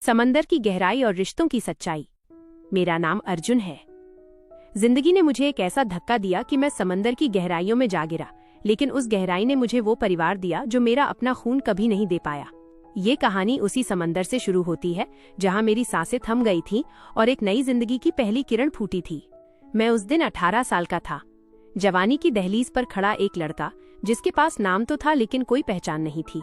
समंदर की गहराई और रिश्तों की सच्चाई। मेरा नाम अर्जुन है। जिंदगी ने मुझे एक ऐसा धक्का दिया कि मैं समंदर की गहराइयों में जा गिरा, लेकिन उस गहराई ने मुझे वो परिवार दिया जो मेरा अपना खून कभी नहीं दे पाया। ये कहानी उसी समंदर से शुरू होती है जहाँ मेरी सांसें थम गई थीं और एक नई जिंदगी की पहली किरण फूटी थी। मैं उस दिन 18 साल का था। जवानी की दहलीज पर खड़ा एक लड़का जिसके पास नाम तो था लेकिन कोई पहचान नहीं थी।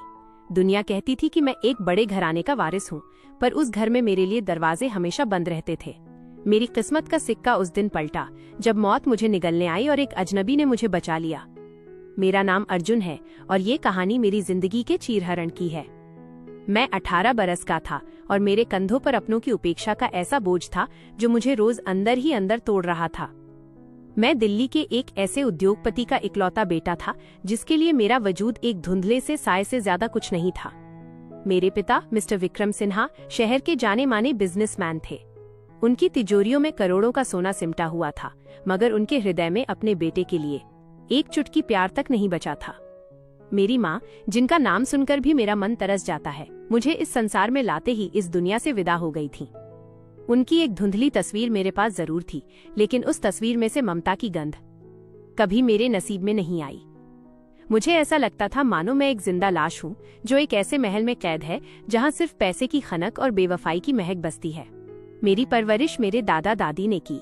दुनिया कहती थी कि मैं एक बड़े घराने का वारिस हूँ, पर उस घर में मेरे लिए दरवाजे हमेशा बंद रहते थे। मेरी किस्मत का सिक्का उस दिन पलटा जब मौत मुझे निगलने आई और एक अजनबी ने मुझे बचा लिया। मेरा नाम अर्जुन है और ये कहानी मेरी जिंदगी के चीरहरण की है। मैं 18 बरस का था और मेरे कंधों पर अपनों की उपेक्षा का ऐसा बोझ था जो मुझे रोज अंदर ही अंदर तोड़ रहा था। मैं दिल्ली के एक ऐसे उद्योगपति का इकलौता बेटा था जिसके लिए मेरा वजूद एक धुंधले से साए से ज्यादा कुछ नहीं था। मेरे पिता मिस्टर विक्रम सिन्हा शहर के जाने माने बिजनेसमैन थे। उनकी तिजोरियों में करोड़ों का सोना सिमटा हुआ था, मगर उनके हृदय में अपने बेटे के लिए एक चुटकी प्यार तक नहीं बचा था। मेरी माँ, जिनका नाम सुनकर भी मेरा मन तरस जाता है, मुझे इस संसार में लाते ही इस दुनिया से विदा हो गई थी। उनकी एक धुंधली तस्वीर मेरे पास जरूर थी, लेकिन उस तस्वीर में से ममता की गंध कभी मेरे नसीब में नहीं आई। मुझे ऐसा लगता था मानो मैं एक जिंदा लाश हूँ जो एक ऐसे महल में कैद है जहाँ सिर्फ पैसे की खनक और बेवफाई की महक बसती है। मेरी परवरिश मेरे दादा दादी ने की।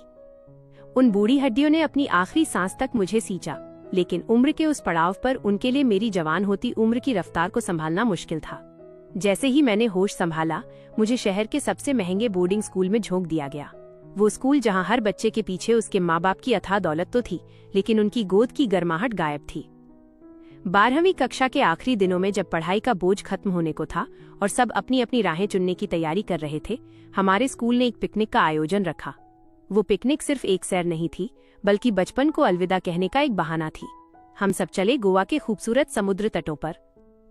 उन बूढ़ी हड्डियों ने अपनी आखिरी सांस तक मुझे सींचा, लेकिन उम्र के उस पड़ाव पर उनके लिए मेरी जवान होती उम्र की रफ्तार को संभालना मुश्किल था। जैसे ही मैंने होश संभाला, मुझे शहर के सबसे महंगे बोर्डिंग स्कूल में झोंक दिया गया। वो स्कूल जहां हर बच्चे के पीछे उसके माँ बाप की अथाह दौलत तो थी, लेकिन उनकी गोद की गर्माहट गायब थी। 12वीं कक्षा के आखिरी दिनों में जब पढ़ाई का बोझ खत्म होने को था और सब अपनी अपनी राहें चुनने की तैयारी कर रहे थे, हमारे स्कूल ने एक पिकनिक का आयोजन रखा। वो पिकनिक सिर्फ एक सैर नहीं थी, बल्कि बचपन को अलविदा कहने का एक बहाना थी। हम सब चले गोवा के खूबसूरत समुद्र तटों पर,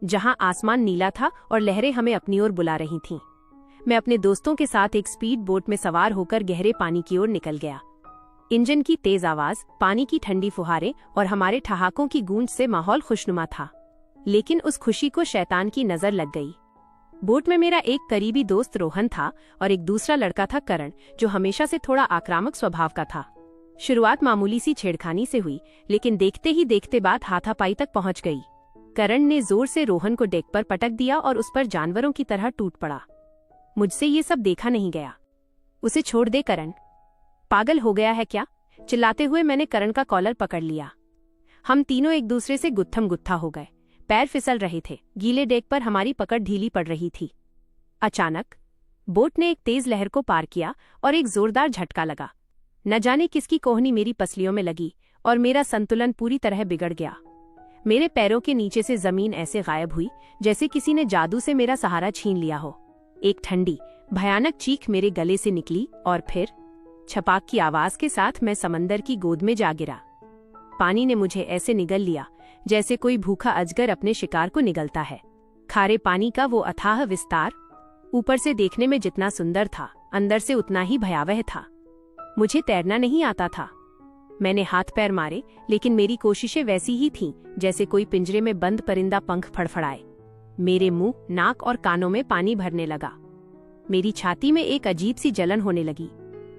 जहां आसमान नीला था और लहरें हमें अपनी ओर बुला रही थीं। मैं अपने दोस्तों के साथ एक स्पीड बोट में सवार होकर गहरे पानी की ओर निकल गया। इंजन की तेज आवाज, पानी की ठंडी फुहारें और हमारे ठहाकों की गूंज से माहौल खुशनुमा था। लेकिन उस खुशी को शैतान की नजर लग गई। बोट में मेरा एक करीबी दोस्त रोहन था और एक दूसरा लड़का था करण, जो हमेशा से थोड़ा आक्रामक स्वभाव का था। शुरुआत मामूली सी छेड़खानी से हुई, लेकिन देखते ही देखते बात हाथापाई तक पहुंच गई। करण ने जोर से रोहन को डेक पर पटक दिया और उस पर जानवरों की तरह टूट पड़ा। मुझसे ये सब देखा नहीं गया। उसे छोड़ दे करण, पागल हो गया है क्या? चिल्लाते हुए मैंने करण का कॉलर पकड़ लिया। हम तीनों एक दूसरे से गुत्थम गुत्था हो गए। पैर फिसल रहे थे, गीले डेक पर हमारी पकड़ ढीली पड़ रही थी। अचानक बोट ने एक तेज लहर को पार किया और एक जोरदार झटका लगा। न जाने किसकी कोहनी मेरी पसलियों में लगी और मेरा संतुलन पूरी तरह बिगड़ गया। मेरे पैरों के नीचे से जमीन ऐसे गायब हुई जैसे किसी ने जादू से मेरा सहारा छीन लिया हो। एक ठंडी भयानक चीख मेरे गले से निकली और फिर छपाक की आवाज के साथ मैं समंदर की गोद में जा गिरा। पानी ने मुझे ऐसे निगल लिया जैसे कोई भूखा अजगर अपने शिकार को निगलता है। खारे पानी का वो अथाह विस्तार ऊपर से देखने में जितना सुंदर था, अंदर से उतना ही भयावह था। मुझे तैरना नहीं आता था। मैंने हाथ पैर मारे, लेकिन मेरी कोशिशें वैसी ही थीं जैसे कोई पिंजरे में बंद परिंदा पंख फड़फड़ाए। मेरे मुंह, नाक और कानों में पानी भरने लगा। मेरी छाती में एक अजीब सी जलन होने लगी।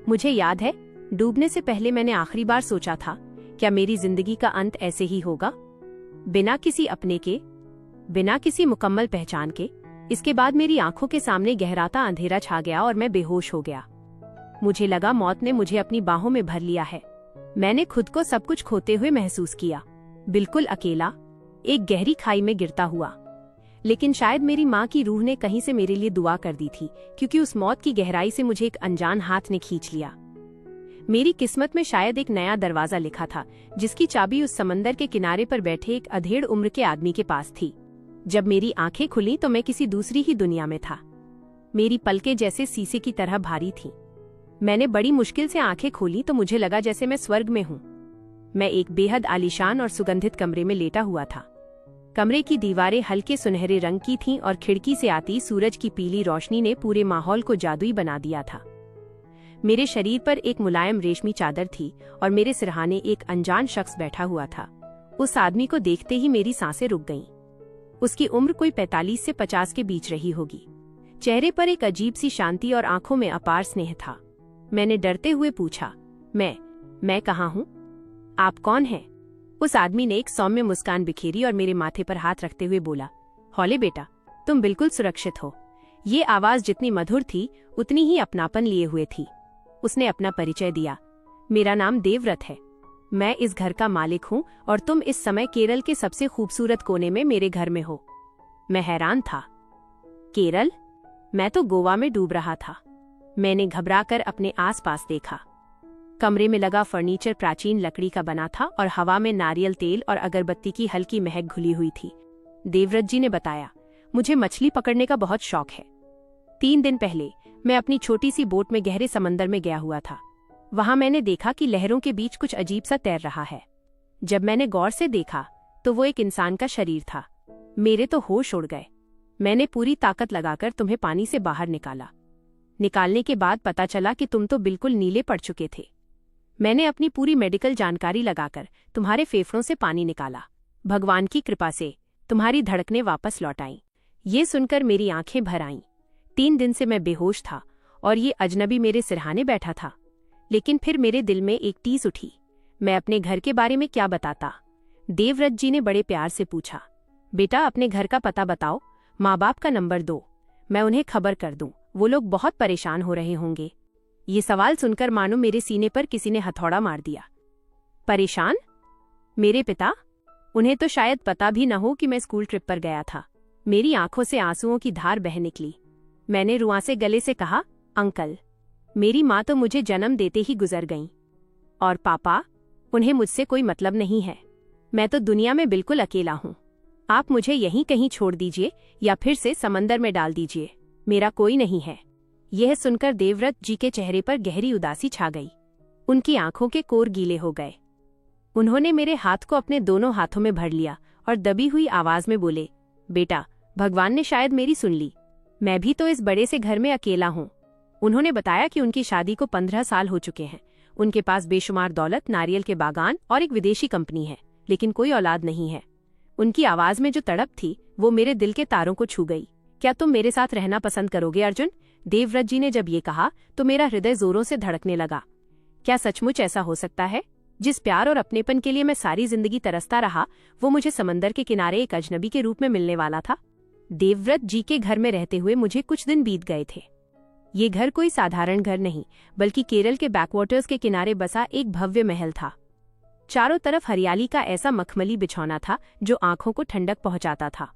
मुझे याद है, डूबने से पहले मैंने आखिरी बार सोचा था, क्या मेरी जिंदगी का अंत ऐसे ही होगा, बिना किसी अपने के, बिना किसी मुकम्मल पहचान के। इसके बाद मेरी आंखों के सामने गहराता अंधेरा छा गया और मैं बेहोश हो गया। मुझे लगा मौत ने मुझे अपनी बाहों में भर लिया है। मैंने खुद को सब कुछ खोते हुए महसूस किया, बिल्कुल अकेला, एक गहरी खाई में गिरता हुआ। लेकिन शायद मेरी माँ की रूह ने कहीं से मेरे लिए दुआ कर दी थी, क्योंकि उस मौत की गहराई से मुझे एक अनजान हाथ ने खींच लिया। मेरी किस्मत में शायद एक नया दरवाजा लिखा था, जिसकी चाबी उस समंदर के किनारे पर बैठे एक अधेड़ उम्र के आदमी के पास थी। जब मेरी आंखें खुली तो मैं किसी दूसरी ही दुनिया में था। मेरी पलकें जैसे शीशे की तरह भारी थीं। मैंने बड़ी मुश्किल से आंखें खोली तो मुझे लगा जैसे मैं स्वर्ग में हूँ। मैं एक बेहद आलीशान और सुगंधित कमरे में लेटा हुआ था। कमरे की दीवारें हल्के सुनहरे रंग की थीं और खिड़की से आती सूरज की पीली रोशनी ने पूरे माहौल को जादुई बना दिया था। मेरे शरीर पर एक मुलायम रेशमी चादर थी और मेरे सिरहाने एक अनजान शख्स बैठा हुआ था। उस आदमी को देखते ही मेरी सांसें रुक गईं। उसकी उम्र कोई 45 से 50 के बीच रही होगी। चेहरे पर एक अजीब सी शांति और आंखों में अपार स्नेह था। मैंने डरते हुए पूछा, मैं कहाँ हूँ? आप कौन हैं? उस आदमी ने एक सौम्य मुस्कान बिखेरी और मेरे माथे पर हाथ रखते हुए बोला, हौले बेटा, तुम बिल्कुल सुरक्षित हो। ये आवाज जितनी मधुर थी उतनी ही अपनापन लिए हुए थी। उसने अपना परिचय दिया, मेरा नाम देवव्रत है। मैं इस घर का मालिक हूँ और तुम इस समय केरल के सबसे खूबसूरत कोने में मेरे घर में हो। मैं हैरान था। केरल? मैं तो गोवा में डूब रहा था। मैंने घबराकर अपने आसपास देखा। कमरे में लगा फर्नीचर प्राचीन लकड़ी का बना था और हवा में नारियल तेल और अगरबत्ती की हल्की महक घुली हुई थी। देवव्रत जी ने बताया, मुझे मछली पकड़ने का बहुत शौक है। 3 दिन पहले मैं अपनी छोटी सी बोट में गहरे समंदर में गया हुआ था। वहां मैंने देखा कि लहरों के बीच कुछ अजीब सा तैर रहा है। जब मैंने गौर से देखा तो वो एक इंसान का शरीर था। मेरे तो होश उड़ गए। मैंने पूरी ताकत लगाकर तुम्हें पानी से बाहर निकाला। निकालने के बाद पता चला कि तुम तो बिल्कुल नीले पड़ चुके थे। मैंने अपनी पूरी मेडिकल जानकारी लगाकर तुम्हारे फेफड़ों से पानी निकाला। भगवान की कृपा से तुम्हारी धड़कनें वापस लौट आईं। ये सुनकर मेरी आंखें भर आईं। 3 दिन से मैं बेहोश था और ये अजनबी मेरे सिरहाने बैठा था। लेकिन फिर मेरे दिल में एक टीस उठी, मैं अपने घर के बारे में क्या बताता? देवव्रत जी ने बड़े प्यार से पूछा, बेटा अपने घर का पता बताओ, माँ बाप का नंबर दो, मैं उन्हें खबर कर दूं। वो लोग बहुत परेशान हो रहे होंगे। ये सवाल सुनकर मानो मेरे सीने पर किसी ने हथौड़ा मार दिया। परेशान? मेरे पिता? उन्हें तो शायद पता भी न हो कि मैं स्कूल ट्रिप पर गया था। मेरी आंखों से आंसुओं की धार बह निकली। मैंने रुआंसे गले से कहा, अंकल, मेरी माँ तो मुझे जन्म देते ही गुजर गईं। और पापा? उन्हें मुझसे कोई मतलब नहीं है। मैं तो दुनिया में बिल्कुल अकेला हूँ। आप मुझे यहीं कहीं छोड़ दीजिए या फिर से समंदर में डाल दीजिए। मेरा कोई नहीं है। यह सुनकर देवव्रत जी के चेहरे पर गहरी उदासी छा गई। उनकी आंखों के कोर गीले हो गए। उन्होंने मेरे हाथ को अपने दोनों हाथों में भर लिया और दबी हुई आवाज में बोले, बेटा, भगवान ने शायद मेरी सुन ली। मैं भी तो इस बड़े से घर में अकेला हूँ। उन्होंने बताया कि उनकी शादी को 15 साल हो चुके हैं। उनके पास बेशुमार दौलत, नारियल के बागान और एक विदेशी कंपनी है, लेकिन कोई औलाद नहीं है। उनकी आवाज में जो तड़प थी वो मेरे दिल के तारों को छू गई। क्या तुम मेरे साथ रहना पसंद करोगे अर्जुन? देवव्रत जी ने जब ये कहा तो मेरा हृदय जोरों से धड़कने लगा। क्या सचमुच ऐसा हो सकता है? जिस प्यार और अपनेपन के लिए मैं सारी जिंदगी तरसता रहा, वो मुझे समंदर के किनारे एक अजनबी के रूप में मिलने वाला था। देवव्रत जी के घर में रहते हुए मुझे कुछ दिन बीत गए थे। ये घर कोई साधारण घर नहीं, बल्कि केरल के बैकवाटर्स के किनारे बसा एक भव्य महल था। चारों तरफ हरियाली का ऐसा मखमली बिछौना था जो आंखों को ठंडक पहुंचाता था।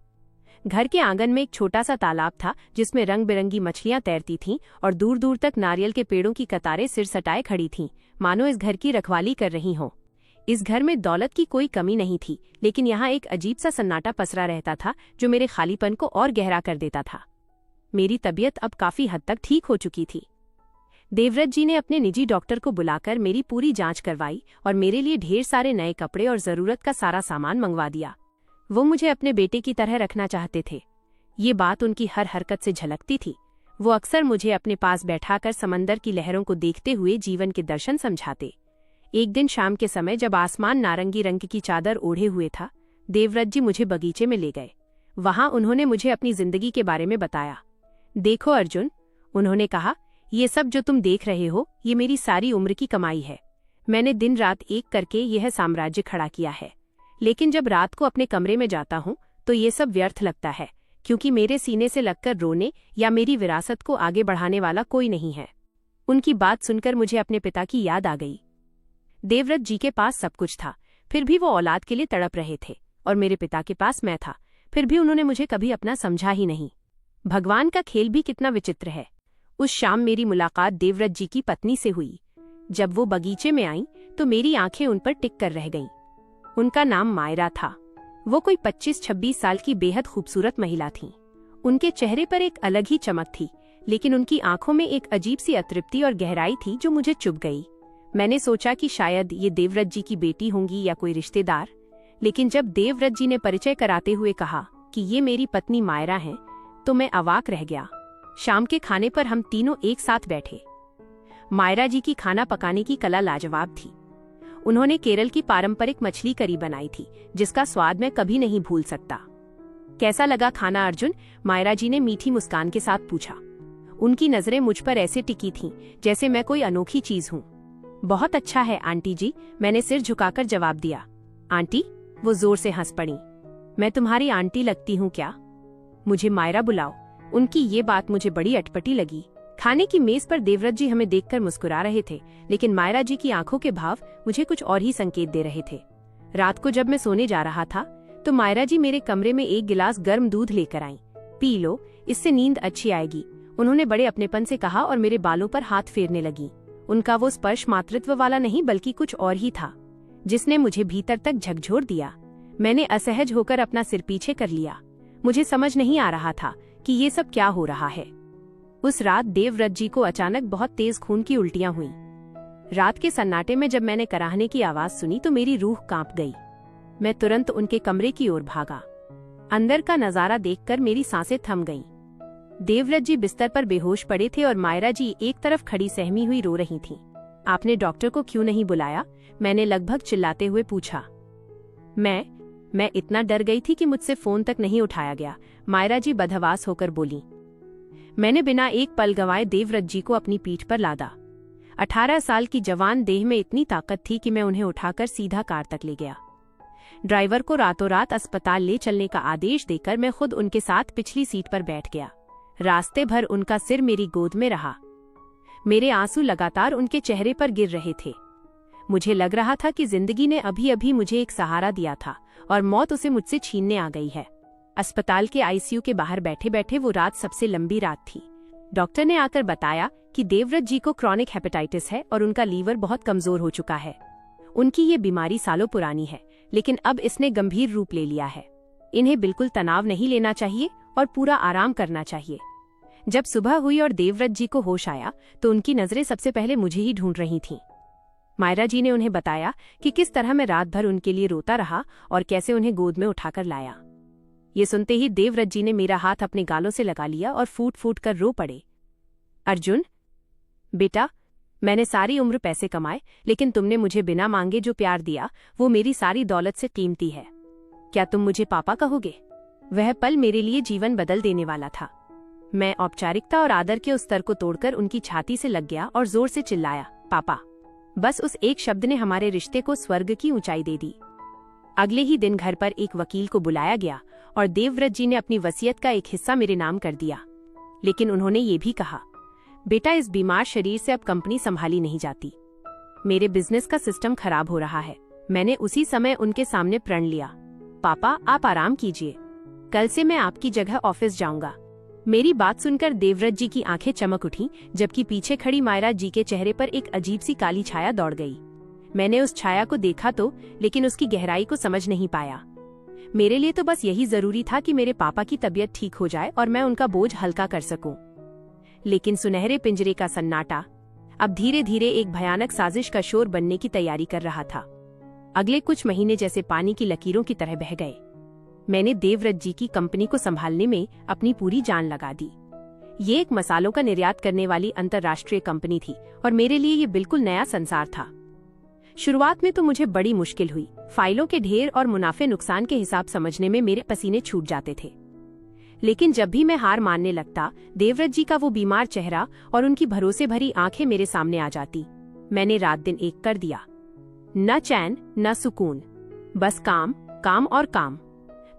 घर के आंगन में एक छोटा सा तालाब था जिसमें रंग बिरंगी मछलियां तैरती थीं और दूर दूर तक नारियल के पेड़ों की कतारें सिर सटाए खड़ी थीं, मानो इस घर की रखवाली कर रही हों। इस घर में दौलत की कोई कमी नहीं थी, लेकिन यहाँ एक अजीब सा सन्नाटा पसरा रहता था जो मेरे खालीपन को और गहरा कर देता था। मेरी तबीयत अब काफी हद तक ठीक हो चुकी थी। देवव्रत जी ने अपने निजी डॉक्टर को बुलाकर मेरी पूरी जांच करवाई और मेरे लिए ढेर सारे नए कपड़े और जरूरत का सारा सामान मंगवा दिया। वो मुझे अपने बेटे की तरह रखना चाहते थे। ये बात उनकी हर हरकत से झलकती थी। वो अक्सर मुझे अपने पास बैठाकर समंदर की लहरों को देखते हुए जीवन के दर्शन समझाते। एक दिन शाम के समय जब आसमान नारंगी रंग की चादर ओढ़े हुए था, देवव्रत जी मुझे बगीचे में ले गए। वहां उन्होंने मुझे अपनी जिंदगी के बारे में बताया। देखो अर्जुन, उन्होंने कहा, ये सब जो तुम देख रहे हो ये मेरी सारी उम्र की कमाई है। मैंने दिन रात एक करके यह साम्राज्य खड़ा किया है। लेकिन जब रात को अपने कमरे में जाता हूँ तो ये सब व्यर्थ लगता है, क्योंकि मेरे सीने से लगकर रोने या मेरी विरासत को आगे बढ़ाने वाला कोई नहीं है। उनकी बात सुनकर मुझे अपने पिता की याद आ गई। देवव्रत जी के पास सब कुछ था, फिर भी वो औलाद के लिए तड़प रहे थे, और मेरे पिता के पास मैं था, फिर भी उन्होंने मुझे कभी अपना समझा ही नहीं। भगवान का खेल भी कितना विचित्र है। उस शाम मेरी मुलाकात देवव्रत जी की पत्नी से हुई। जब वो बगीचे में आईं तो मेरी आंखें उन पर टिक कर रह गईं। उनका नाम मायरा था। वो कोई 25-26 साल की बेहद खूबसूरत महिला थीं। उनके चेहरे पर एक अलग ही चमक थी, लेकिन उनकी आंखों में एक अजीब सी अतृप्ति और गहराई थी जो मुझे चुभ गई। मैंने सोचा कि शायद ये देवव्रत जी की बेटी होंगी या कोई रिश्तेदार, लेकिन जब देवव्रत जी ने परिचय कराते हुए कहा कि ये मेरी पत्नी मायरा हैं, तो मैं अवाक रह गया। शाम के खाने पर हम तीनों एक साथ बैठे। मायरा जी की खाना पकाने की कला लाजवाब थी। उन्होंने केरल की पारंपरिक मछली करी बनाई थी, जिसका स्वाद मैं कभी नहीं भूल सकता। कैसा लगा खाना अर्जुन? मायरा जी ने मीठी मुस्कान के साथ पूछा। उनकी नजरें मुझ पर ऐसे टिकी थीं जैसे मैं कोई अनोखी चीज हूँ। बहुत अच्छा है आंटी जी, मैंने सिर झुकाकर जवाब दिया। आंटी? वो जोर से हंस पड़ी। मैं तुम्हारी आंटी लगती हूँ क्या? मुझे मायरा बुलाओ। उनकी ये बात मुझे बड़ी अटपटी लगी। खाने की मेज पर देवव्रत जी हमें देखकर मुस्कुरा रहे थे, लेकिन मायरा जी की आंखों के भाव मुझे कुछ और ही संकेत दे रहे थे। रात को जब मैं सोने जा रहा था तो मायरा जी मेरे कमरे में एक गिलास गर्म दूध लेकर आईं। पी लो, इससे नींद अच्छी आएगी, उन्होंने बड़े अपनेपन से कहा और मेरे बालों पर हाथ फेरने लगी। उनका वो स्पर्श मातृत्व वाला नहीं बल्कि कुछ और ही था, जिसने मुझे भीतर तक झकझोर दिया। मैंने असहज होकर अपना सिर पीछे कर लिया। मुझे समझ नहीं आ रहा था कि ये सब क्या हो रहा है। उस रात देवव्रत जी को अचानक बहुत तेज खून की उल्टियां हुईं। रात के सन्नाटे में जब मैंने कराहने की आवाज सुनी तो मेरी रूह कांप गई। मैं तुरंत उनके कमरे की ओर भागा। अंदर का नजारा देखकर मेरी सांसें थम गईं। देवव्रत जी बिस्तर पर बेहोश पड़े थे और मायरा जी एक तरफ खड़ी सहमी हुई रो रही थीं। आपने डॉक्टर को क्यों नहीं बुलाया? मैंने लगभग चिल्लाते हुए पूछा। मैं इतना डर गई थी कि मुझसे फोन तक नहीं उठाया गया, मायरा जी बदहवास होकर बोली। मैंने बिना एक पल गंवाए देवव्रत जी को अपनी पीठ पर लादा। 18 साल की जवान देह में इतनी ताकत थी कि मैं उन्हें उठाकर सीधा कार तक ले गया। ड्राइवर को रातों रात अस्पताल ले चलने का आदेश देकर मैं खुद उनके साथ पिछली सीट पर बैठ गया। रास्ते भर उनका सिर मेरी गोद में रहा। मेरे आंसू लगातार उनके चेहरे पर गिर रहे थे। मुझे लग रहा था कि जिंदगी ने अभी अभी मुझे एक सहारा दिया था और मौत उसे मुझसे छीनने आ गई है। अस्पताल के आईसीयू के बाहर बैठे बैठे वो रात सबसे लंबी रात थी। डॉक्टर ने आकर बताया कि देवव्रत जी को क्रॉनिक हेपेटाइटिस है और उनका लीवर बहुत कमजोर हो चुका है। उनकी ये बीमारी सालों पुरानी है, लेकिन अब इसने गंभीर रूप ले लिया है। इन्हें बिल्कुल तनाव नहीं लेना चाहिए और पूरा आराम करना चाहिए। जब सुबह हुई और देवव्रत जी को होश आया तो उनकी नजरें सबसे पहले मुझे ही ढूंढ रही थीं। मायरा जी ने उन्हें बताया कि किस तरह मैं रात भर उनके लिए रोता रहा और कैसे उन्हें गोद में उठाकर लाया। ये सुनते ही देवव्रत जी ने मेरा हाथ अपने गालों से लगा लिया और फूट फूट कर रो पड़े। अर्जुन बेटा, मैंने सारी उम्र पैसे कमाए, लेकिन तुमने मुझे बिना मांगे जो प्यार दिया वो मेरी सारी दौलत से कीमती है। क्या तुम मुझे पापा कहोगे? वह पल मेरे लिए जीवन बदल देने वाला था। मैं औपचारिकता और आदर के उस स्तर को तोड़कर उनकी छाती से लग गया और जोर से चिल्लाया, पापा। बस उस एक शब्द ने हमारे रिश्ते को स्वर्ग की ऊंचाई दे दी। अगले ही दिन घर पर एक वकील को बुलाया गया और देवव्रत जी ने अपनी वसीयत का एक हिस्सा मेरे नाम कर दिया। लेकिन उन्होंने ये भी कहा, बेटा, इस बीमार शरीर से अब कंपनी संभाली नहीं जाती। मेरे बिजनेस का सिस्टम खराब हो रहा है। मैंने उसी समय उनके सामने प्रण लिया, पापा आप आराम कीजिए, कल से मैं आपकी जगह ऑफिस जाऊंगा। मेरी बात सुनकर देवव्रत जी की आंखें चमक उठीं, जबकि पीछे खड़ी मायरा जी के चेहरे पर एक अजीब सी काली छाया दौड़ गई। मैंने उस छाया को देखा तो, लेकिन उसकी गहराई को समझ नहीं पाया। मेरे लिए तो बस यही जरूरी था कि मेरे पापा की तबीयत ठीक हो जाए और मैं उनका बोझ हल्का कर सकूं। लेकिन सुनहरे पिंजरे का सन्नाटा अब धीरे धीरे एक भयानक साजिश का शोर बनने की तैयारी कर रहा था। अगले कुछ महीने जैसे पानी की लकीरों की तरह बह गए। मैंने देवव्रत जी की कंपनी को संभालने में अपनी पूरी जान लगा दी। ये एक मसालों का निर्यात करने वाली अंतर्राष्ट्रीय कंपनी थी और मेरे लिए ये बिल्कुल नया संसार था। शुरुआत में तो मुझे बड़ी मुश्किल हुई। फाइलों के ढेर और मुनाफे नुकसान के हिसाब समझने में मेरे पसीने छूट जाते थे। लेकिन जब भी मैं हार मानने लगता, देवव्रत जी का वो बीमार चेहरा और उनकी भरोसे भरी आंखें मेरे सामने आ जाती। मैंने रात दिन एक कर दिया, न चैन न सुकून, बस काम, काम और काम।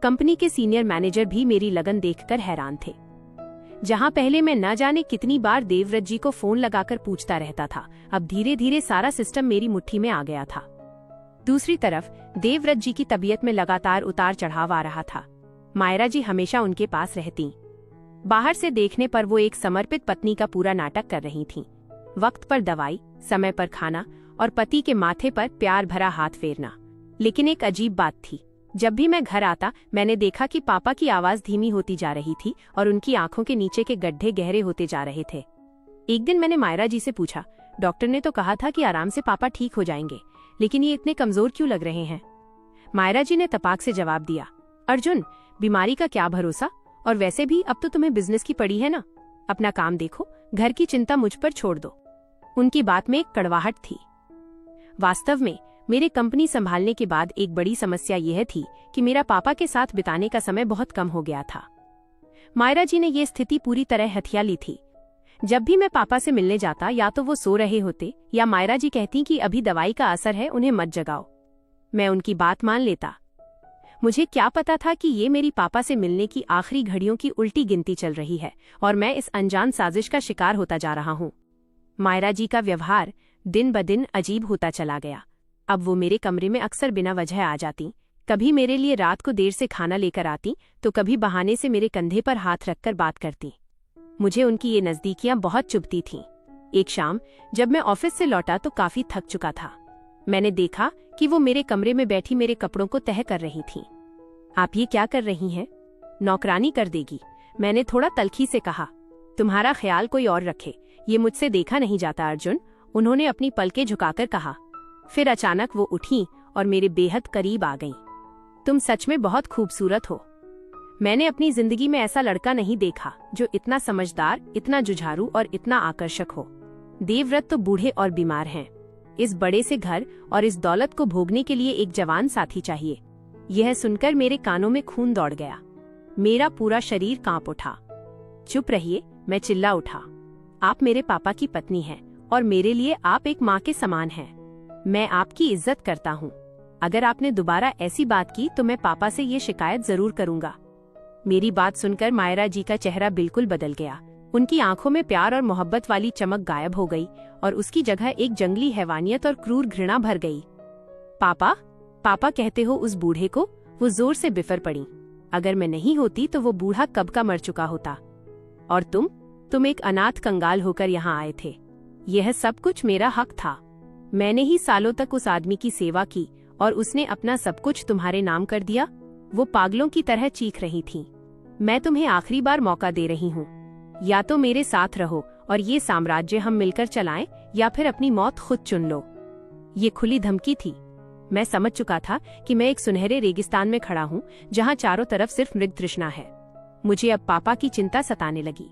कंपनी के सीनियर मैनेजर भी मेरी लगन देखकर हैरान थे। जहां पहले मैं न जाने कितनी बार देवव्रत जी को फोन लगाकर पूछता रहता था, अब धीरे धीरे सारा सिस्टम मेरी मुट्ठी में आ गया था। दूसरी तरफ देवव्रत जी की तबीयत में लगातार उतार चढ़ाव आ रहा था। मायरा जी हमेशा उनके पास रहती। बाहर से देखने पर वो एक समर्पित पत्नी का पूरा नाटक कर रही थीं। वक्त पर दवाई, समय पर खाना और पति के माथे पर प्यार भरा हाथ फेरना। लेकिन एक अजीब बात थी, जब भी मैं घर आता मैंने देखा कि पापा की आवाज धीमी होती जा रही थी और उनकी आंखों के नीचे के गड्ढे गहरे होते जा रहे थे। एक दिन मैंने मायरा जी से पूछा, डॉक्टर ने तो कहा था कि आराम से पापा ठीक हो जाएंगे, लेकिन ये इतने कमजोर क्यों लग रहे हैं? मायरा जी ने तपाक से जवाब दिया, अर्जुन, बीमारी का क्या भरोसा, और वैसे भी अब तो तुम्हें बिजनेस की पड़ी है ना, अपना काम देखो, घर की चिंता मुझ पर छोड़ दो। उनकी बात में एक कड़वाहट थी। वास्तव में मेरे कंपनी संभालने के बाद एक बड़ी समस्या यह थी कि मेरा पापा के साथ बिताने का समय बहुत कम हो गया था। मायरा जी ने यह स्थिति पूरी तरह हथिया ली थी। जब भी मैं पापा से मिलने जाता, या तो वो सो रहे होते या मायरा जी कहती कि अभी दवाई का असर है, उन्हें मत जगाओ। मैं उनकी बात मान लेता। मुझे क्या पता था कि ये मेरी पापा से मिलने की आखिरी घड़ियों की उल्टी गिनती चल रही है और मैं इस अनजान साजिश का शिकार होता जा रहा हूँ। मायरा जी का व्यवहार दिन ब दिन अजीब होता चला गया। अब वो मेरे कमरे में अक्सर बिना वजह आ जाती। कभी मेरे लिए रात को देर से खाना लेकर आती, तो कभी बहाने से मेरे कंधे पर हाथ रखकर बात करती। मुझे उनकी ये नज़दीकियां बहुत चुभती थीं। एक शाम जब मैं ऑफिस से लौटा तो काफी थक चुका था। मैंने देखा कि वो मेरे कमरे में बैठी मेरे कपड़ों को तह कर रही थीं। आप ये क्या कर रही हैं? नौकरानी कर देगी, मैंने थोड़ा तल्खी से कहा। तुम्हारा ख्याल कोई और रखे, ये मुझसे देखा नहीं जाता अर्जुन, उन्होंने अपनी पलकें झुकाकर कहा। फिर अचानक वो उठी और मेरे बेहद करीब आ गईं। तुम सच में बहुत खूबसूरत हो। मैंने अपनी जिंदगी में ऐसा लड़का नहीं देखा जो इतना समझदार, इतना जुझारू और इतना आकर्षक हो। देवव्रत तो बूढ़े और बीमार हैं। इस बड़े से घर और इस दौलत को भोगने के लिए एक जवान साथी चाहिए। यह सुनकर मेरे कानों में खून दौड़ गया। मेरा पूरा शरीर कांप उठा। चुप रहिए, मैं चिल्ला उठा। आप मेरे पापा की पत्नी हैं और मेरे लिए आप एक माँ के समान हैं। मैं आपकी इज्जत करता हूँ। अगर आपने दोबारा ऐसी बात की तो मैं पापा से ये शिकायत जरूर करूंगा। मेरी बात सुनकर मायरा जी का चेहरा बिल्कुल बदल गया। उनकी आंखों में प्यार और मोहब्बत वाली चमक गायब हो गई और उसकी जगह एक जंगली हैवानियत और क्रूर घृणा भर गई। पापा, पापा कहते हो उस बूढ़े को? वो जोर से बिफर पड़ी। अगर मैं नहीं होती तो वो बूढ़ा कब का मर चुका होता। और तुम एक अनाथ कंगाल होकर यहाँ आए थे। यह सब कुछ मेरा हक था। मैंने ही सालों तक उस आदमी की सेवा की और उसने अपना सब कुछ तुम्हारे नाम कर दिया। वो पागलों की तरह चीख रही थीं। मैं तुम्हें आखिरी बार मौका दे रही हूँ। या तो मेरे साथ रहो और ये साम्राज्य हम मिलकर चलाएं, या फिर अपनी मौत खुद चुन लो। ये खुली धमकी थी। मैं समझ चुका था कि मैं एक सुनहरे रेगिस्तान में खड़ा हूँ जहाँ चारों तरफ सिर्फ मृग तृष्णा है। मुझे अब पापा की चिंता सताने लगी।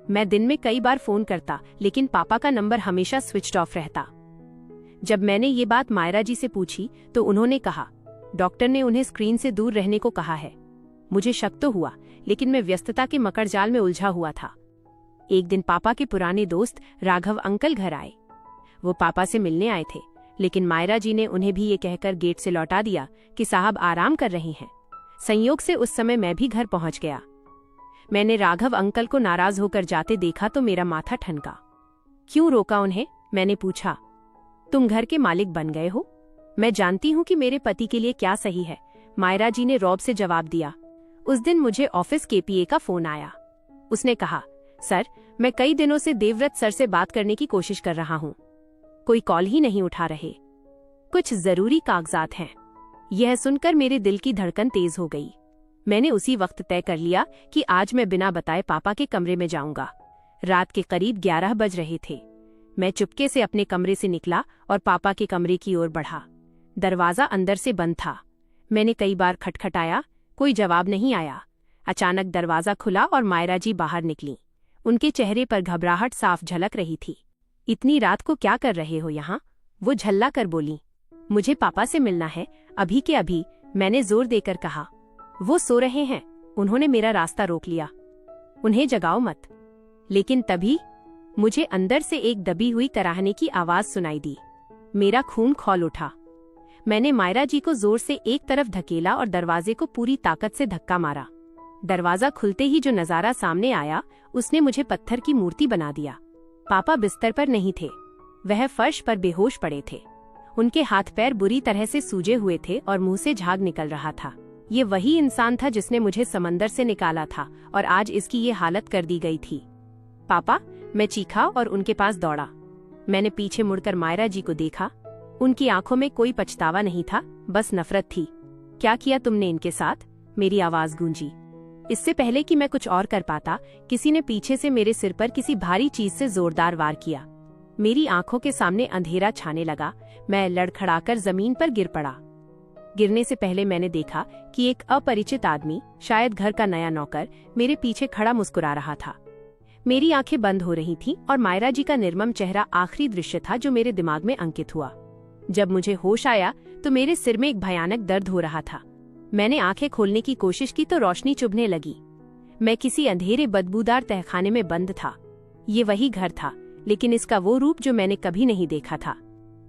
मैं दिन में कई बार फोन करता, लेकिन पापा का नंबर हमेशा स्विच्ड ऑफ रहता। जब मैंने ये बात मायरा जी से पूछी तो उन्होंने कहा, डॉक्टर ने उन्हें स्क्रीन से दूर रहने को कहा है। मुझे शक तो हुआ, लेकिन मैं व्यस्तता के मकड़जाल में उलझा हुआ था। एक दिन पापा के पुराने दोस्त राघव अंकल घर आए। वो पापा से मिलने आए थे, लेकिन मायरा जी ने उन्हें भी ये कहकर गेट से लौटा दिया कि साहब आराम कर रहे हैं। संयोग से उस समय मैं भी घर पहुंच गया। मैंने राघव अंकल को नाराज होकर जाते देखा तो मेरा माथा ठनका। क्यों रोका उन्हें? मैंने पूछा। तुम घर के मालिक बन गए हो। मैं जानती हूँ कि मेरे पति के लिए क्या सही है, मायरा जी ने रौब से जवाब दिया। उस दिन मुझे ऑफिस केपीए का फोन आया। उसने कहा, सर, मैं कई दिनों से देवव्रत सर से बात करने की कोशिश कर रहा हूँ। कोई कॉल ही नहीं उठा रहे। कुछ जरूरी कागजात हैं। यह सुनकर मेरे दिल की धड़कन तेज हो गई। मैंने उसी वक्त तय कर लिया कि आज मैं बिना बताए पापा के कमरे में जाऊंगा। रात के करीब 11 बज रहे थे। मैं चुपके से अपने कमरे से निकला और पापा के कमरे की ओर बढ़ा। दरवाजा अंदर से बंद था। मैंने कई बार खटखटाया, कोई जवाब नहीं आया। अचानक दरवाजा खुला और मायरा जी बाहर निकली। उनके चेहरे पर घबराहट साफ झलक रही थी। इतनी रात को क्या कर रहे हो यहाँ? वो झल्ला कर बोली। मुझे पापा से मिलना है, अभी के अभी, मैंने जोर देकर कहा। वो सो रहे हैं, उन्होंने मेरा रास्ता रोक लिया। उन्हें जगाओ मत। लेकिन तभी मुझे अंदर से एक दबी हुई कराहने की आवाज सुनाई दी। मेरा खून खौल उठा। मैंने मायरा जी को जोर से एक तरफ धकेला और दरवाजे को पूरी ताकत से धक्का मारा। दरवाजा खुलते ही जो नजारा सामने आया, उसने मुझे पत्थर की मूर्ति बना दिया। पापा बिस्तर पर नहीं थे, वह फर्श पर बेहोश पड़े थे। उनके हाथ पैर बुरी तरह से सूजे हुए थे और मुंह से झाग निकल रहा था। ये वही इंसान था जिसने मुझे समंदर से निकाला था और आज इसकी ये हालत कर दी गई थी। पापा, मैं चीखा और उनके पास दौड़ा। मैंने पीछे मुड़कर मायरा जी को देखा। उनकी आंखों में कोई पछतावा नहीं था, बस नफरत थी। क्या किया तुमने इनके साथ? मेरी आवाज गूंजी। इससे पहले कि मैं कुछ और कर पाता, किसी ने पीछे से मेरे सिर पर किसी भारी चीज से जोरदार वार किया। मेरी आंखों के सामने अंधेरा छाने लगा। मैं लड़खड़ाकर जमीन पर गिर पड़ा। गिरने से पहले मैंने देखा कि एक अपरिचित आदमी, शायद घर का नया नौकर, मेरे पीछे खड़ा मुस्कुरा रहा था। मेरी आंखें बंद हो रही थीं और मायरा जी का निर्मम चेहरा आखिरी दृश्य था जो मेरे दिमाग में अंकित हुआ। जब मुझे होश आया तो मेरे सिर में एक भयानक दर्द हो रहा था। मैंने आंखें खोलने की कोशिश की तो रोशनी चुभने लगी। मैं किसी अंधेरे बदबूदार तहखाने में बंद था। ये वही घर था, लेकिन इसका वो रूप जो मैंने कभी नहीं देखा था।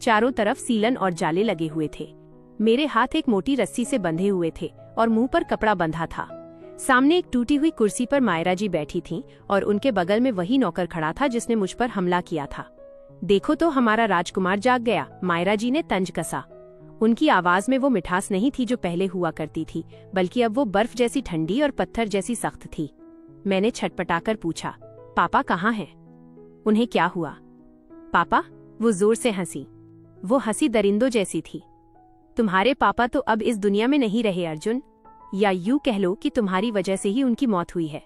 चारों तरफ सीलन और जाले लगे हुए थे। मेरे हाथ एक मोटी रस्सी से बंधे हुए थे और मुंह पर कपड़ा बंधा था। सामने एक टूटी हुई कुर्सी पर मायरा जी बैठी थीं और उनके बगल में वही नौकर खड़ा था जिसने मुझ पर हमला किया था। देखो तो हमारा राजकुमार जाग गया, मायरा जी ने तंज कसा। उनकी आवाज में वो मिठास नहीं थी जो पहले हुआ करती थी, बल्कि अब वो बर्फ जैसी ठंडी और पत्थर जैसी सख्त थी। मैंने छटपटाकर पूछा, पापा कहाँ हैं? उन्हें क्या हुआ? पापा? वो जोर से हंसी। वो हंसी दरिंदों जैसी थी। तुम्हारे पापा तो अब इस दुनिया में नहीं रहे अर्जुन, या यूं कह लो कि तुम्हारी वजह से ही उनकी मौत हुई है।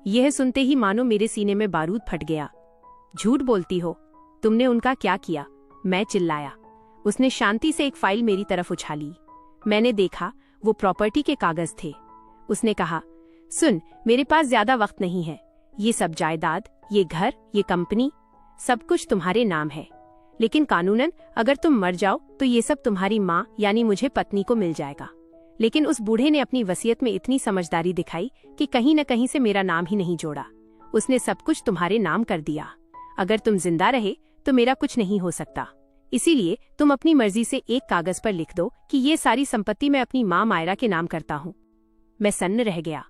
यह सुनते ही मानो मेरे सीने में बारूद फट गया। झूठ बोलती हो, तुमने उनका क्या किया? मैं चिल्लाया। उसने शांति से एक फाइल मेरी तरफ उछाली। मैंने देखा, वो प्रॉपर्टी के कागज थे। उसने कहा, सुन, मेरे पास ज्यादा वक्त नहीं है। ये सब जायदाद, ये घर, ये कंपनी, सब कुछ तुम्हारे नाम है, लेकिन कानूनन अगर तुम मर जाओ तो ये सब तुम्हारी माँ यानी मुझे पत्नी को मिल जाएगा। लेकिन उस बूढ़े ने अपनी वसीयत में इतनी समझदारी दिखाई कि कहीं न कहीं से मेरा नाम ही नहीं जोड़ा। उसने सब कुछ तुम्हारे नाम कर दिया। अगर तुम जिंदा रहे तो मेरा कुछ नहीं हो सकता। इसीलिए तुम अपनी मर्जी से एक कागज पर लिख दो कि ये सारी संपत्ति मैं अपनी माँ मायरा के नाम करता हूँ। मैं सन्न रह गया।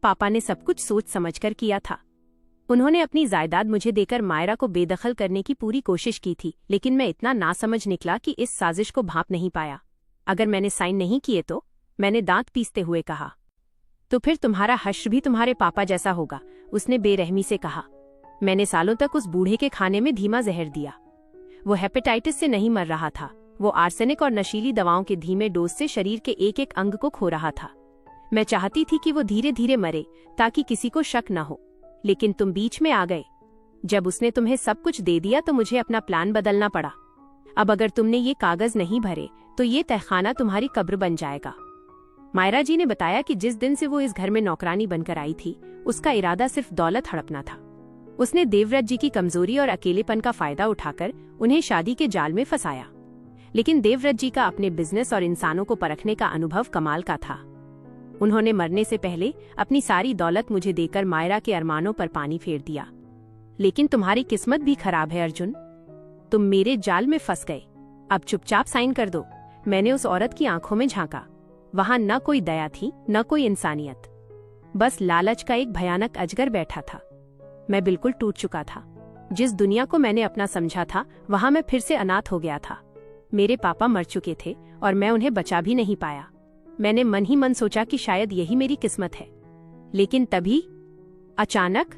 पापा ने सब कुछ सोच समझकर किया था। उन्होंने अपनी जायदाद मुझे देकर मायरा को बेदखल करने की पूरी कोशिश की थी, लेकिन मैं इतना नासमझ निकला कि इस साजिश को भांप नहीं पाया। अगर मैंने साइन नहीं किए तो, मैंने दांत पीसते हुए कहा। तो फिर तुम्हारा हश्र भी तुम्हारे पापा जैसा होगा, उसने बेरहमी से कहा। मैंने सालों तक उस बूढ़े के खाने में धीमा जहर दिया। वो हेपेटाइटिस से नहीं मर रहा था, वो आर्सेनिक और नशीली दवाओं के धीमे डोज से शरीर के एक एक अंग को खो रहा था। मैं चाहती थी कि वो धीरे धीरे मरे ताकि किसी को शक न हो, लेकिन तुम बीच में आ गए। जब उसने तुम्हें सब कुछ दे दिया तो मुझे अपना प्लान बदलना पड़ा। अब अगर तुमने ये कागज नहीं भरे तो ये तहखाना तुम्हारी कब्र बन जाएगा। मायरा जी ने बताया कि जिस दिन से वो इस घर में नौकरानी बनकर आई थी, उसका इरादा सिर्फ दौलत हड़पना था। उसने देवव्रत जी की कमजोरी और अकेलेपन का फायदा उठाकर उन्हें शादी के जाल में फंसाया। लेकिन देवव्रत जी का अपने बिजनेस और इंसानों को परखने का अनुभव कमाल का था। उन्होंने मरने से पहले अपनी सारी दौलत मुझे देकर मायरा के अरमानों पर पानी फेर दिया। लेकिन तुम्हारी किस्मत भी खराब है अर्जुन, तुम मेरे जाल में फंस गए। अब चुपचाप साइन कर दो। मैंने उस औरत की आंखों में झांका। वहां न कोई दया थी, न कोई इंसानियत, बस लालच का एक भयानक अजगर बैठा था। मैं बिल्कुल टूट चुका था। जिस दुनिया को मैंने अपना समझा था, वहां मैं फिर से अनाथ हो गया था। मेरे पापा मर चुके थे और मैं उन्हें बचा भी नहीं पाया। मैंने मन ही मन सोचा कि शायद यही मेरी किस्मत है। लेकिन तभी अचानक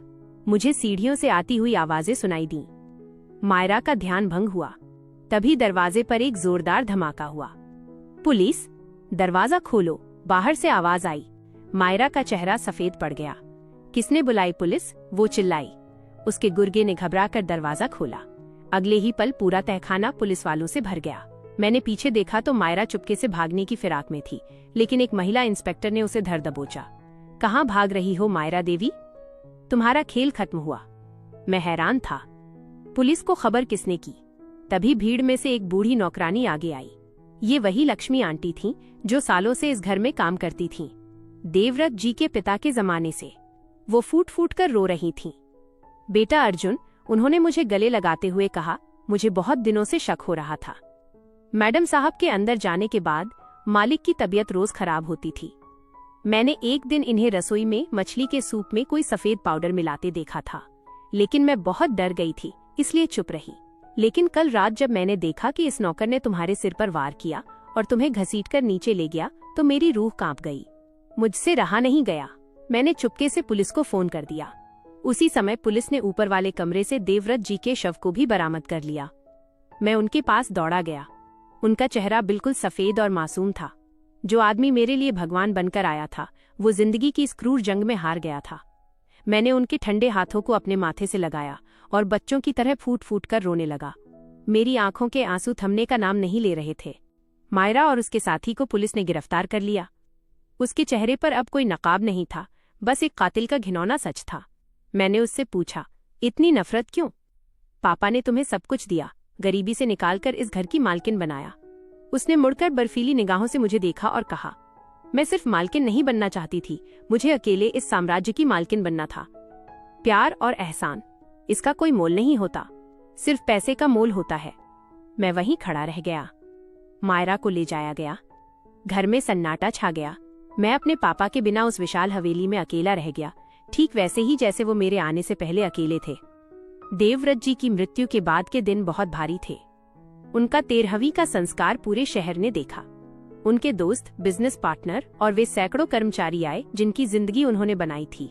मुझे सीढ़ियों से आती हुई आवाजें सुनाई दी। मायरा का ध्यान भंग हुआ। तभी दरवाजे पर एक जोरदार धमाका हुआ। पुलिस, दरवाजा खोलो, बाहर से आवाज आई। मायरा का चेहरा सफेद पड़ गया। किसने बुलाई पुलिस? वो चिल्लाई। उसके गुर्गे ने घबराकर दरवाजा खोला। अगले ही पल पूरा तहखाना पुलिस वालों से भर गया। मैंने पीछे देखा तो मायरा चुपके से भागने की फिराक में थी, लेकिन एक महिला इंस्पेक्टर ने उसे धर दबोचा। कहाँ भाग रही हो मायरा देवी? तुम्हारा खेल खत्म हुआ। मैं हैरान था। पुलिस को खबर किसने की? तभी भीड़ में से एक बूढ़ी नौकरानी आगे आई। ये वही लक्ष्मी आंटी थीं जो सालों से इस घर में काम करती थीं, देवव्रत जी के पिता के जमाने से। वो फूट फूट कर रो रही थीं। बेटा अर्जुन, उन्होंने मुझे गले लगाते हुए कहा, मुझे बहुत दिनों से शक हो रहा था। मैडम साहब के अंदर जाने के बाद मालिक की तबीयत रोज खराब होती थी। मैंने एक दिन इन्हें रसोई में मछली के सूप में कोई सफेद पाउडर मिलाते देखा था, लेकिन मैं बहुत डर गई थी, इसलिए चुप रही। लेकिन कल रात जब मैंने देखा कि इस नौकर ने तुम्हारे सिर पर वार किया और तुम्हें घसीटकर नीचे ले गया तो मेरी रूह कांप गई। मुझसे रहा नहीं गया। मैंने चुपके से पुलिस को फोन कर दिया। उसी समय पुलिस ने ऊपर वाले कमरे से देवव्रत जी के शव को भी बरामद कर लिया। मैं उनके पास दौड़ा गया। उनका चेहरा बिल्कुल सफेद और मासूम था। जो आदमी मेरे लिए भगवान बनकर आया था, वो जिंदगी की इस क्रूर जंग में हार गया था। मैंने उनके ठंडे हाथों को अपने माथे से लगाया और बच्चों की तरह फूट फूट कर रोने लगा। मेरी आंखों के आंसू थमने का नाम नहीं ले रहे थे। मायरा और उसके साथी को पुलिस ने गिरफ्तार कर लिया। उसके चेहरे पर अब कोई नकाब नहीं था, बस एक कातिल का घिनौना सच था। मैंने उससे पूछा, इतनी नफरत क्यों? पापा ने तुम्हें सब कुछ दिया, गरीबी से निकालकर इस घर की मालकिन बनाया। उसने मुड़कर बर्फीली निगाहों से मुझे देखा और कहा, मैं सिर्फ मालकिन नहीं बनना चाहती थी, मुझे अकेले इस साम्राज्य की मालकिन बनना था। प्यार और एहसान, इसका कोई मोल नहीं होता, सिर्फ पैसे का मोल होता है। मैं वहीं खड़ा रह गया। मायरा को ले जाया गया। घर में सन्नाटा छा गया। मैं अपने पापा के बिना उस विशाल हवेली में अकेला रह गया, ठीक वैसे ही जैसे वो मेरे आने से पहले अकेले थे। देवव्रत जी की मृत्यु के बाद के दिन बहुत भारी थे। उनका 13वीं का संस्कार पूरे शहर ने देखा। उनके दोस्त, बिजनेस पार्टनर और वे सैकड़ों कर्मचारी आए जिनकी जिंदगी उन्होंने बनाई थी।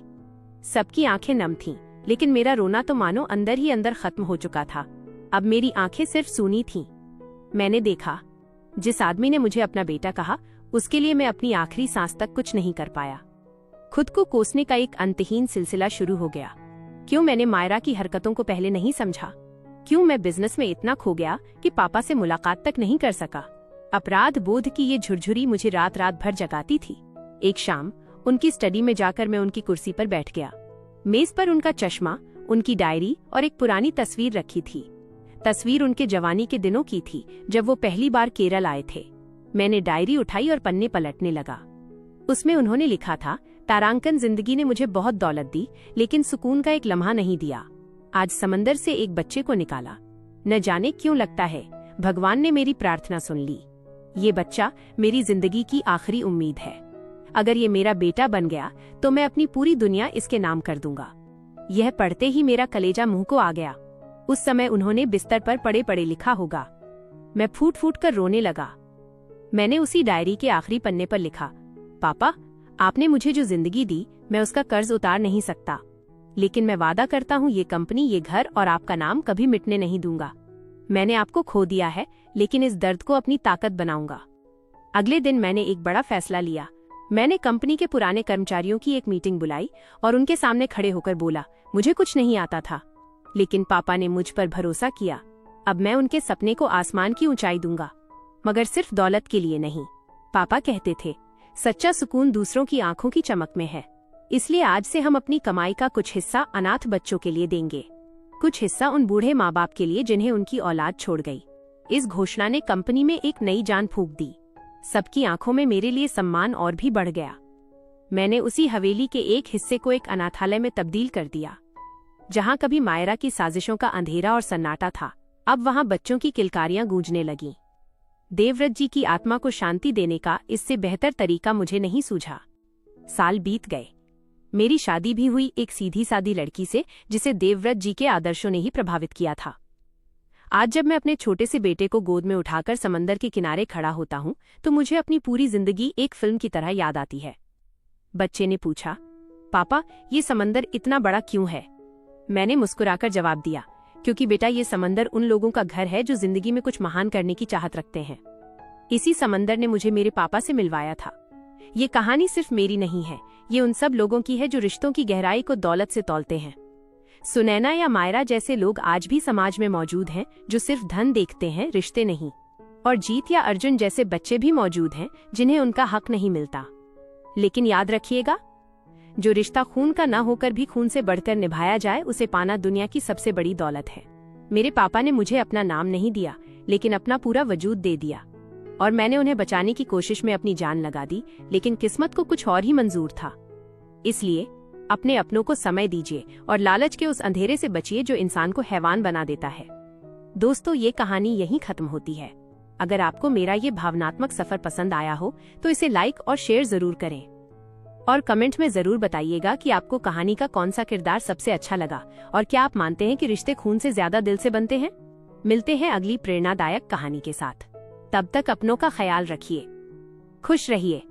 सबकी आंखें नम थीं, लेकिन मेरा रोना तो मानो अंदर ही अंदर खत्म हो चुका था। अब मेरी आंखें सिर्फ सूनी थीं। मैंने देखा, जिस आदमी ने मुझे अपना बेटा कहा, उसके लिए मैं अपनी आखिरी सांस तक कुछ नहीं कर पाया। खुद को कोसने का एक अंतहीन सिलसिला शुरू हो गया। क्यों मैंने मायरा की हरकतों को पहले नहीं समझा? क्यों मैं बिजनेस में इतना खो गया कि पापा से मुलाकात तक नहीं कर सका? अपराध बोध की ये झुरझुरी मुझे रात रात भर जगाती थी। एक शाम उनकी स्टडी में जाकर मैं उनकी कुर्सी पर बैठ गया। मेज पर उनका चश्मा, उनकी डायरी और एक पुरानी तस्वीर रखी थी। तस्वीर उनके जवानी के दिनों की थी, जब वो पहली बार केरल आए थे। मैंने डायरी उठाई और पन्ने पलटने लगा। उसमें उन्होंने लिखा था, तारांकन जिंदगी ने मुझे बहुत दौलत दी, लेकिन सुकून का एक लम्हा नहीं दिया। आज समंदर से एक बच्चे को निकाला। न जाने क्यों लगता है भगवान ने मेरी प्रार्थना सुन ली। ये बच्चा मेरी जिंदगी की आखिरी उम्मीद है। अगर ये मेरा बेटा बन गया तो मैं अपनी पूरी दुनिया इसके नाम कर दूंगा। यह पढ़ते ही मेरा कलेजा मुंह को आ गया। उस समय उन्होंने बिस्तर पर पड़े पड़े लिखा होगा। मैं फूट फूट कर रोने लगा। मैंने उसी डायरी के आखिरी पन्ने पर लिखा, पापा, आपने मुझे जो जिंदगी दी, मैं उसका कर्ज उतार नहीं सकता, लेकिन मैं वादा करता हूँ ये कंपनी, ये घर और आपका नाम कभी मिटने नहीं दूंगा। मैंने आपको खो दिया है, लेकिन इस दर्द को अपनी ताकत बनाऊंगा। अगले दिन मैंने एक बड़ा फैसला लिया। मैंने कंपनी के पुराने कर्मचारियों की एक मीटिंग बुलाई और उनके सामने खड़े होकर बोला, मुझे कुछ नहीं आता था, लेकिन पापा ने मुझ पर भरोसा किया। अब मैं उनके सपने को आसमान की ऊंचाई दूंगा, मगर सिर्फ दौलत के लिए नहीं। पापा कहते थे, सच्चा सुकून दूसरों की आंखों की चमक में है। इसलिए आज से हम अपनी कमाई का कुछ हिस्सा अनाथ बच्चों के लिए देंगे, कुछ हिस्सा उन बूढ़े माँ बाप के लिए जिन्हें उनकी औलाद छोड़ गई। इस घोषणा ने कंपनी में एक नई जान फूंक दी। सबकी आंखों में मेरे लिए सम्मान और भी बढ़ गया। मैंने उसी हवेली के एक हिस्से को एक अनाथालय में तब्दील कर दिया। जहां कभी मायरा की साजिशों का अंधेरा और सन्नाटा था, अब वहां बच्चों की किलकारियां गूंजने लगीं। देवव्रत जी की आत्मा को शांति देने का इससे बेहतर तरीका मुझे नहीं सूझा। साल बीत गए। मेरी शादी भी हुई एक सीधी सादी लड़की से, जिसे देवव्रत जी के आदर्शों ने ही प्रभावित किया था। आज जब मैं अपने छोटे से बेटे को गोद में उठाकर समंदर के किनारे खड़ा होता हूँ, तो मुझे अपनी पूरी जिंदगी एक फिल्म की तरह याद आती है। बच्चे ने पूछा, पापा, ये समंदर इतना बड़ा क्यों है? मैंने मुस्कुराकर जवाब दिया, क्योंकि बेटा, ये समंदर उन लोगों का घर है जो जिंदगी में कुछ महान करने की चाहत रखते हैं। इसी समंदर ने मुझे मेरे पापा से मिलवाया था। ये कहानी सिर्फ मेरी नहीं है, ये उन सब लोगों की है जो रिश्तों की गहराई को दौलत से तौलते हैं। सुनैना या मायरा जैसे लोग आज भी समाज में मौजूद हैं, जो सिर्फ धन देखते हैं, रिश्ते नहीं। और जीत या अर्जुन जैसे बच्चे भी मौजूद हैं, जिन्हें उनका हक नहीं मिलता। लेकिन याद रखिएगा, जो रिश्ता खून का न होकर भी खून से बढ़कर निभाया जाए, उसे पाना दुनिया की सबसे बड़ी दौलत है। मेरे पापा ने मुझे अपना नाम नहीं दिया, लेकिन अपना पूरा वजूद दे दिया, और मैंने उन्हें बचाने की कोशिश में अपनी जान लगा दी, लेकिन किस्मत को कुछ और ही मंजूर था। इसलिए अपने अपनों को समय दीजिए और लालच के उस अंधेरे से बचिए जो इंसान को हैवान बना देता है। दोस्तों, ये कहानी यहीं खत्म होती है। अगर आपको मेरा ये भावनात्मक सफर पसंद आया हो तो इसे लाइक और शेयर जरूर करें, और कमेंट में जरूर बताइएगा कि आपको कहानी का कौन सा किरदार सबसे अच्छा लगा, और क्या आप मानते हैं कि रिश्ते खून से ज्यादा दिल से बनते हैं। मिलते हैं अगली प्रेरणादायक कहानी के साथ। तब तक अपनों का ख्याल रखिए, खुश रहिए।